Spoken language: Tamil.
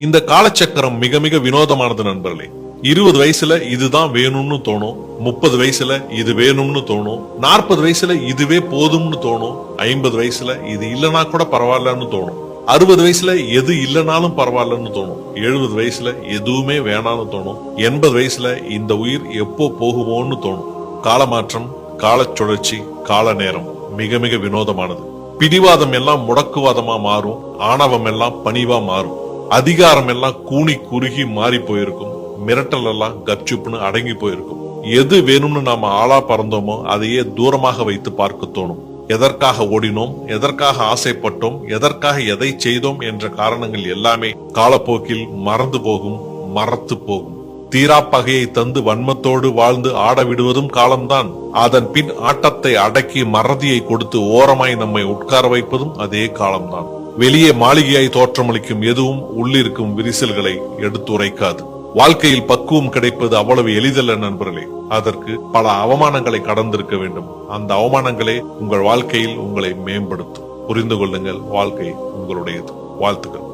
இந்த காலச்சக்கரம் மிக மிக வினோதமானது நண்பர்களே. 20 வயசுல இதுதான் வேணும்னு தோணும், 30 வயசுல இது வேணும்னு தோணும், 40 வயசுல இதுவே போதும்னு தோணும், 50 வயசுல இது இல்லனா கூட பரவாயில்லன்னு தோணும், 60 வயசுல எது இல்லனாலும் பரவாயில்லன்னு தோணும், 70 வயசுல எதுவுமே வேணாம்னு தோணும், 80 வயசுல இந்த உயிர் எப்போ போகுமோன்னு தோணும். காலமாற்றம், கால சுழற்சி, கால நேரம் மிக மிக வினோதமானது. பிடிவாதம் எல்லாம் முடக்குவாதமா மாறும், ஆணவம் எல்லாம் பணிவா மாறும், அதிகாரம் எல்லாம் கூனி குறுகி மாறி போயிருக்கும், மிரட்டல் எல்லாம் கப்சுப்னு அடங்கி போயிருக்கும். எது வேணும்னு நாம ஆளா பறந்தோமோ அதையே தூரமாக வைத்து பார்க்க தோணும். எதற்காக ஓடினோம், எதற்காக ஆசைப்பட்டோம், எதற்காக எதை செய்தோம் என்ற காரணங்கள் எல்லாமே காலப்போக்கில் மறந்து போகும், மறத்து போகும். தீரா பகையை தந்து வன்மத்தோடு வாழ்ந்து ஆட விடுவதும் காலம்தான். அதன் பின் ஆட்டத்தை அடக்கி மறதியை கொடுத்து ஓரமாய் நம்மை உட்கார வைப்பதும் அதே காலம்தான். வெளியே மாளிகையாய் தோற்றமளிக்கும் எதுவும் உள்ளிருக்கும் விரிசல்களை எடுத்துரைக்காது. வாழ்க்கையில் பக்குவம் கிடைப்பது அவ்வளவு எளிதல்ல நண்பர்களே. அதற்கு பல அவமானங்களை கடந்திருக்க வேண்டும். அந்த அவமானங்களே உங்கள் வாழ்க்கையில் உங்களை மேம்படுத்தும். புரிந்து கொள்ளுங்கள், வாழ்க்கை உங்களுடையது. வாழ்த்துக்கள்.